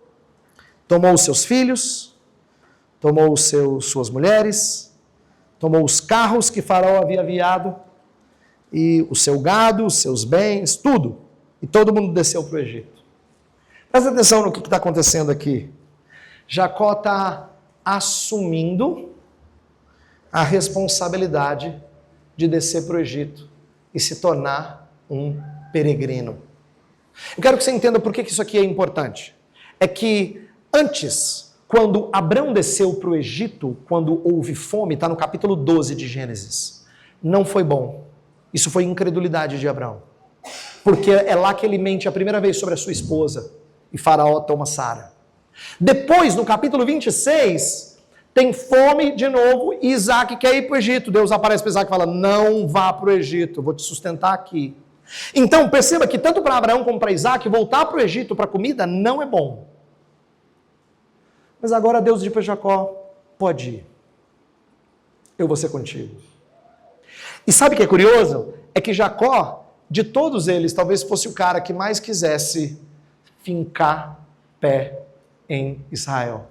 Speaker 1: tomou os seus filhos, tomou suas mulheres, tomou os carros que Faraó havia aviado, e o seu gado, os seus bens, tudo. E todo mundo desceu para o Egito. Presta atenção no que está acontecendo aqui. Jacó está assumindo a responsabilidade de descer para o Egito e se tornar um peregrino. Eu quero que você entenda por que isso aqui é importante. É que antes, quando Abrão desceu para o Egito, quando houve fome, está no capítulo 12 de Gênesis, não foi bom. Isso foi incredulidade de Abrão. Porque é lá que ele mente a primeira vez sobre a sua esposa, e Faraó toma Sara. Depois, no capítulo 26, tem fome de novo, e Isaac quer ir para o Egito. Deus aparece para Isaac e fala, não vá para o Egito, eu vou te sustentar aqui. Então, perceba que tanto para Abraão como para Isaac, voltar para o Egito para comida não é bom. Mas agora Deus diz para Jacó, pode ir. Eu vou ser contigo. E sabe o que é curioso? É que Jacó, de todos eles, talvez fosse o cara que mais quisesse fincar pé em Israel.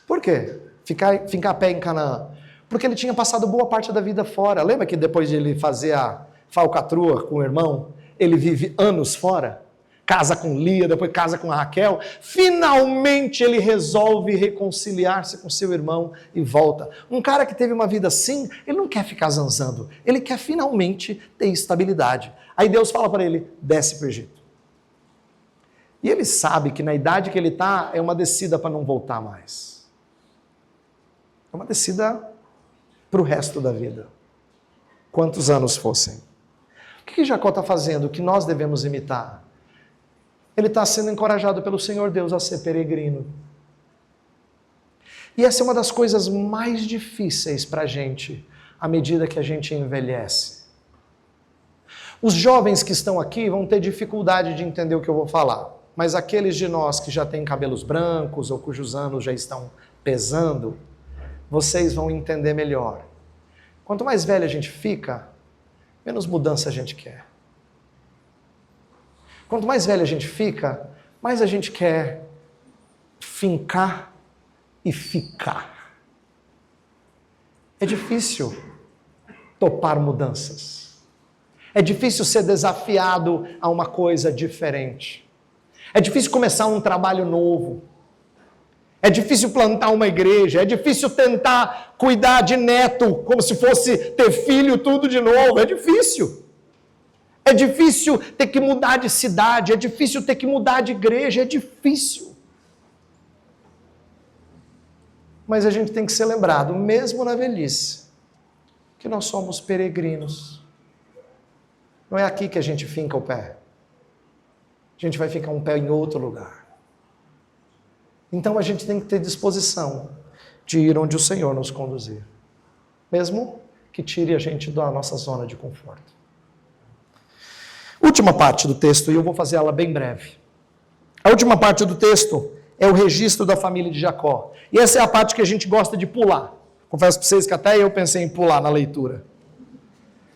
Speaker 1: Por quê? Fincar pé em Canaã. Porque ele tinha passado boa parte da vida fora. Lembra que depois de ele fazer a falcatrua com o irmão, ele vive anos fora? Casa com Lia, depois casa com a Raquel. Finalmente ele resolve reconciliar-se com seu irmão e volta. Um cara que teve uma vida assim, ele não quer ficar zanzando. Ele quer finalmente ter estabilidade. Aí Deus fala para ele, desce para o Egito. E ele sabe que na idade que ele está, é uma descida para não voltar mais. É uma descida para o resto da vida. Quantos anos fossem. O que Jacó está fazendo? O que nós devemos imitar? Ele está sendo encorajado pelo Senhor Deus a ser peregrino. E essa é uma das coisas mais difíceis para a gente, à medida que a gente envelhece. Os jovens que estão aqui vão ter dificuldade de entender o que eu vou falar, mas aqueles de nós que já têm cabelos brancos ou cujos anos já estão pesando, vocês vão entender melhor. Quanto mais velho a gente fica, menos mudança a gente quer. Quanto mais velho a gente fica, mais a gente quer fincar e ficar. É difícil topar mudanças. É difícil ser desafiado a uma coisa diferente. É difícil começar um trabalho novo. É difícil plantar uma igreja. É difícil tentar cuidar de neto como se fosse ter filho tudo de novo. É difícil. É difícil ter que mudar de cidade. É difícil ter que mudar de igreja. É difícil. Mas a gente tem que ser lembrado, mesmo na velhice, que nós somos peregrinos. Não é aqui que a gente finca o pé. A gente vai ficar um pé em outro lugar. Então a gente tem que ter disposição de ir onde o Senhor nos conduzir. Mesmo que tire a gente da nossa zona de conforto. Última parte do texto, e eu vou fazer ela bem breve. A última parte do texto é o registro da família de Jacó. E essa é a parte que a gente gosta de pular. Confesso para vocês que até eu pensei em pular na leitura.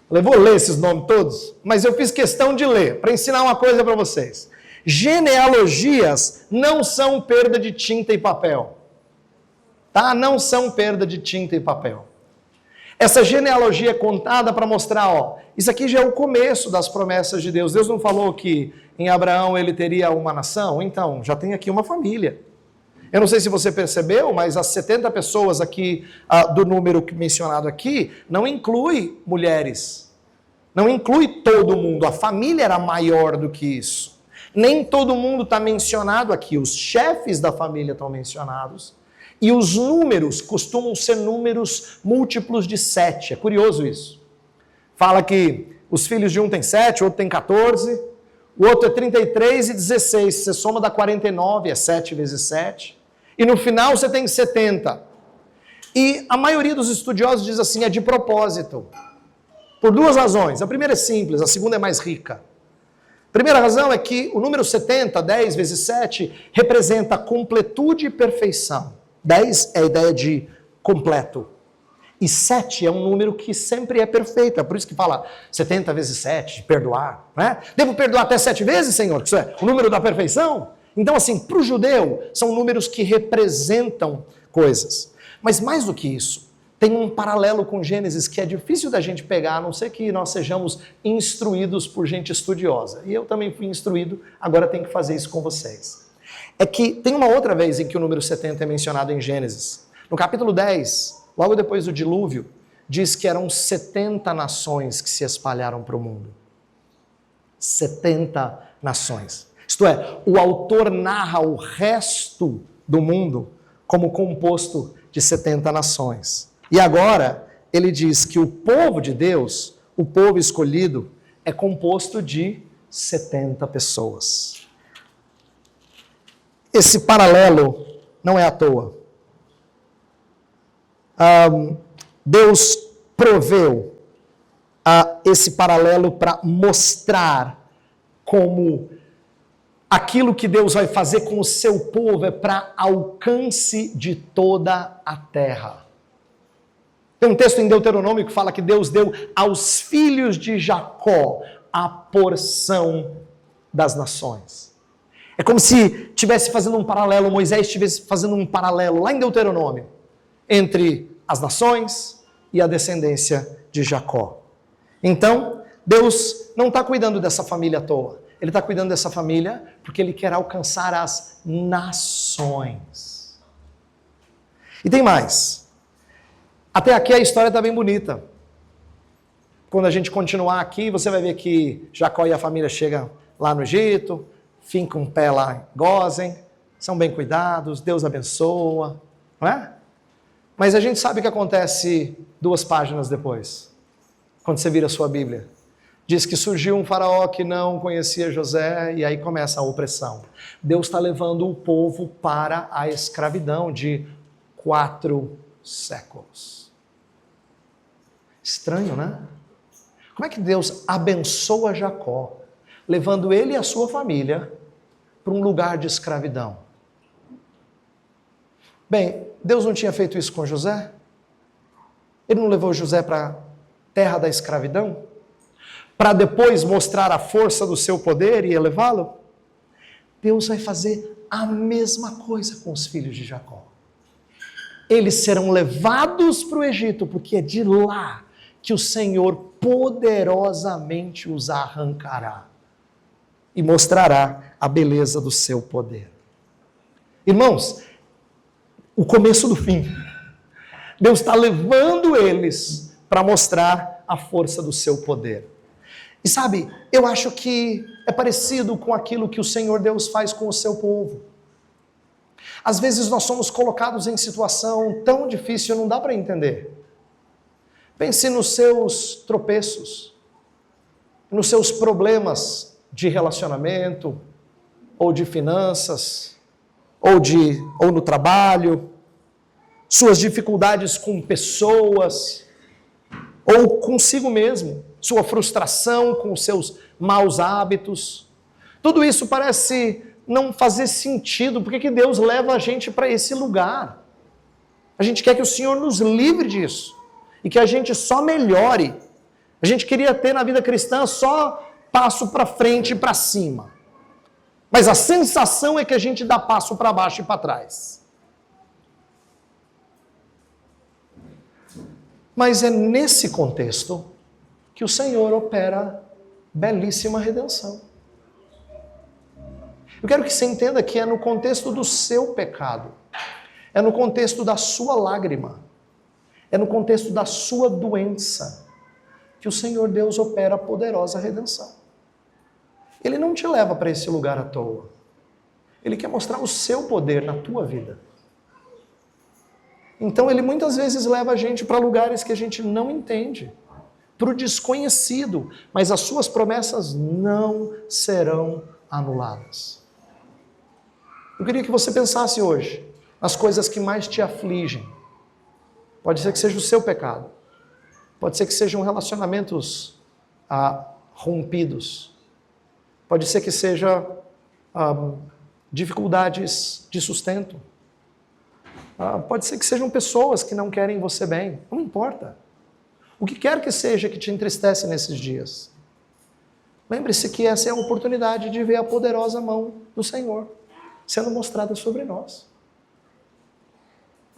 Speaker 1: Eu vou ler esses nomes todos, mas eu fiz questão de ler, para ensinar uma coisa para vocês. Genealogias não são perda de tinta e papel. Tá? Não são perda de tinta e papel. Essa genealogia é contada para mostrar, isso aqui já é o começo das promessas de Deus. Deus não falou que em Abraão ele teria uma nação? Então, já tem aqui uma família. Eu não sei se você percebeu, mas as 70 pessoas aqui, do número mencionado aqui, não inclui mulheres. Não inclui todo mundo. A família era maior do que isso. Nem todo mundo está mencionado aqui. Os chefes da família estão mencionados. E os números costumam ser números múltiplos de 7. É curioso isso. Fala que os filhos de um têm 7, o outro tem 14, o outro é 33 e 16. Você soma dá 49, é 7 vezes 7. E no final você tem 70. E a maioria dos estudiosos diz assim, é de propósito. Por duas razões. A primeira é simples, a segunda é mais rica. A primeira razão é que o número 70, 10 vezes 7, representa completude e perfeição. 10 é a ideia de completo. E 7 é um número que sempre é perfeito. É por isso que fala 70 vezes 7, de perdoar. Né? Devo perdoar até 7 vezes, Senhor? Isso é o número da perfeição? Então, assim, para o judeu, são números que representam coisas. Mas mais do que isso, tem um paralelo com Gênesis que é difícil da gente pegar, a não ser que nós sejamos instruídos por gente estudiosa. E eu também fui instruído, agora tenho que fazer isso com vocês. É que tem uma outra vez em que o número 70 é mencionado em Gênesis. No capítulo 10, logo depois do dilúvio, diz que eram 70 nações que se espalharam para o mundo. 70 nações. Isto é, o autor narra o resto do mundo como composto de 70 nações. E agora, ele diz que o povo de Deus, o povo escolhido, é composto de 70 pessoas. Esse paralelo não é à toa. Deus proveu esse paralelo para mostrar como aquilo que Deus vai fazer com o seu povo é para alcance de toda a terra. Tem um texto em Deuteronômio que fala que Deus deu aos filhos de Jacó a porção das nações. É como se estivesse fazendo um paralelo, Moisés estivesse fazendo um paralelo lá em Deuteronômio, entre as nações e a descendência de Jacó. Então, Deus não está cuidando dessa família à toa. Ele está cuidando dessa família porque Ele quer alcançar as nações. E tem mais. Até aqui a história está bem bonita. Quando a gente continuar aqui, você vai ver que Jacó e a família chegam lá no Egito, fincam um pé lá em Gósen, são bem cuidados, Deus abençoa, não é? Mas a gente sabe o que acontece 2 páginas depois, quando você vira a sua Bíblia. Diz que surgiu um faraó que não conhecia José e aí começa a opressão. Deus está levando o povo para a escravidão de 4 séculos. Estranho, né? Como é que Deus abençoa Jacó, levando ele e a sua família para um lugar de escravidão? Bem, Deus não tinha feito isso com José? Ele não levou José para a terra da escravidão? Para depois mostrar a força do seu poder e elevá-lo? Deus vai fazer a mesma coisa com os filhos de Jacó. Eles serão levados para o Egito, porque é de lá que o Senhor poderosamente os arrancará e mostrará a beleza do seu poder. Irmãos, o começo do fim. Deus está levando eles para mostrar a força do seu poder. E sabe, eu acho que é parecido com aquilo que o Senhor Deus faz com o seu povo. Às vezes nós somos colocados em situação tão difícil, não dá para entender. Pense nos seus tropeços, nos seus problemas de relacionamento, ou de finanças, ou no trabalho, suas dificuldades com pessoas, ou consigo mesmo, sua frustração com os seus maus hábitos. Tudo isso parece não fazer sentido. Por que Deus leva a gente para esse lugar? A gente quer que o Senhor nos livre disso e que a gente só melhore. A gente queria ter na vida cristã só passo para frente e para cima. Mas a sensação é que a gente dá passo para baixo e para trás. Mas é nesse contexto que o Senhor opera belíssima redenção. Eu quero que você entenda que é no contexto do seu pecado, é no contexto da sua lágrima, é no contexto da sua doença, que o Senhor Deus opera a poderosa redenção. Ele não te leva para esse lugar à toa. Ele quer mostrar o seu poder na tua vida. Então ele muitas vezes leva a gente para lugares que a gente não entende, para o desconhecido, mas as suas promessas não serão anuladas. Eu queria que você pensasse hoje nas coisas que mais te afligem. Pode ser que seja o seu pecado, pode ser que sejam relacionamentos rompidos, pode ser que seja dificuldades de sustento, pode ser que sejam pessoas que não querem você bem, não importa. O que quer que seja que te entristece nesses dias, lembre-se que essa é a oportunidade de ver a poderosa mão do Senhor sendo mostrada sobre nós.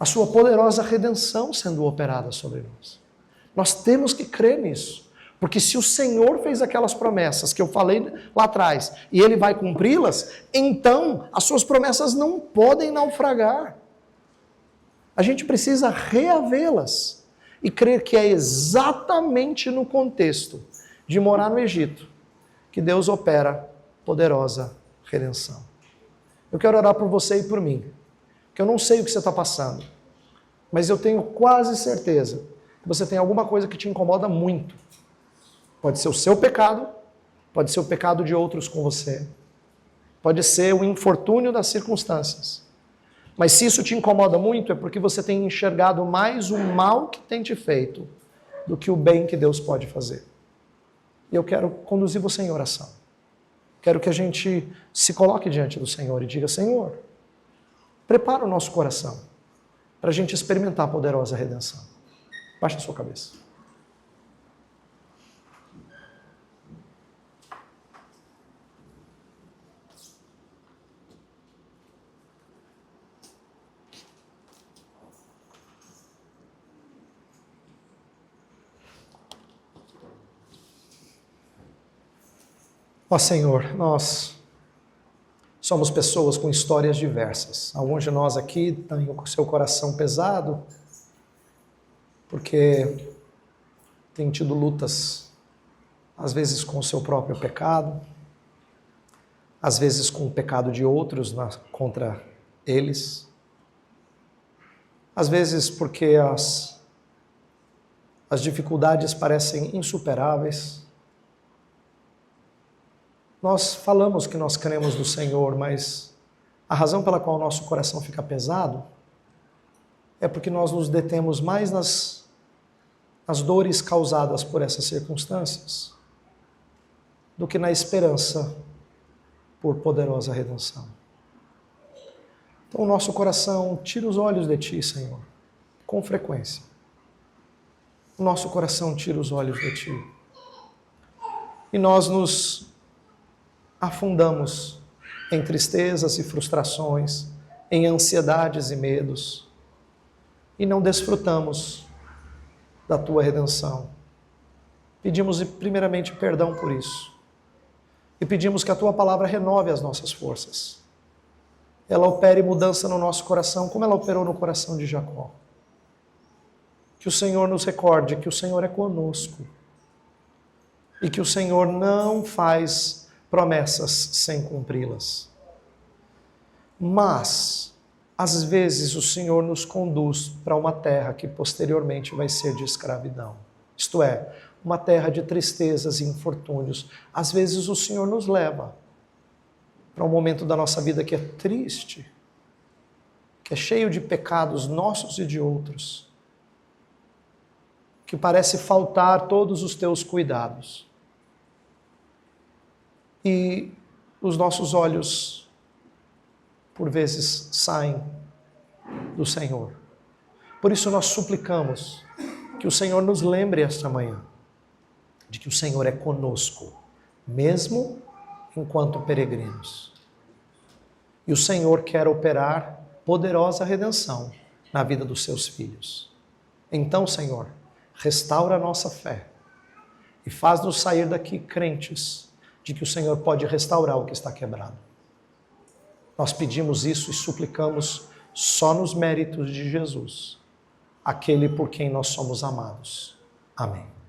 Speaker 1: A sua poderosa redenção sendo operada sobre nós. Nós temos que crer nisso. Porque se o Senhor fez aquelas promessas que eu falei lá atrás, e Ele vai cumpri-las, então as suas promessas não podem naufragar. A gente precisa reavê-las e crer que é exatamente no contexto de morar no Egito que Deus opera poderosa redenção. Eu quero orar por você e por mim, que eu não sei o que você está passando, mas eu tenho quase certeza que você tem alguma coisa que te incomoda muito. Pode ser o seu pecado, pode ser o pecado de outros com você, pode ser o infortúnio das circunstâncias. Mas se isso te incomoda muito, é porque você tem enxergado mais o mal que tem te feito do que o bem que Deus pode fazer. E eu quero conduzir você em oração. Quero que a gente se coloque diante do Senhor e diga: Senhor, prepara o nosso coração para a gente experimentar a poderosa redenção. Baixe a sua cabeça. Ó Senhor, nós somos pessoas com histórias diversas. Alguns de nós aqui têm o seu coração pesado, porque tem tido lutas, às vezes com o seu próprio pecado, às vezes com o pecado de outros contra eles, às vezes porque as dificuldades parecem insuperáveis. Nós falamos que nós cremos no Senhor, mas a razão pela qual o nosso coração fica pesado é porque nós nos detemos mais nas dores causadas por essas circunstâncias do que na esperança por poderosa redenção. Então o nosso coração tira os olhos de Ti, Senhor, com frequência. o nosso coração tira os olhos de Ti. E nós nos afundamos em tristezas e frustrações, em ansiedades e medos, e não desfrutamos da Tua redenção. Pedimos primeiramente perdão por isso. E pedimos que a Tua palavra renove as nossas forças. Ela opere mudança no nosso coração, como ela operou no coração de Jacó. Que o Senhor nos recorde que o Senhor é conosco. E que o Senhor não faz promessas sem cumpri-las. Mas, às vezes, o Senhor nos conduz para uma terra que posteriormente vai ser de escravidão. Isto é, uma terra de tristezas e infortúnios. Às vezes o Senhor nos leva para um momento da nossa vida que é triste, que é cheio de pecados nossos e de outros, que parece faltar todos os teus cuidados. E os nossos olhos, por vezes, saem do Senhor. Por isso nós suplicamos que o Senhor nos lembre esta manhã de que o Senhor é conosco, mesmo enquanto peregrinos. E o Senhor quer operar poderosa redenção na vida dos seus filhos. Então, Senhor, restaura a nossa fé e faz-nos sair daqui crentes de que o Senhor pode restaurar o que está quebrado. Nós pedimos isso e suplicamos só nos méritos de Jesus, aquele por quem nós somos amados. Amém.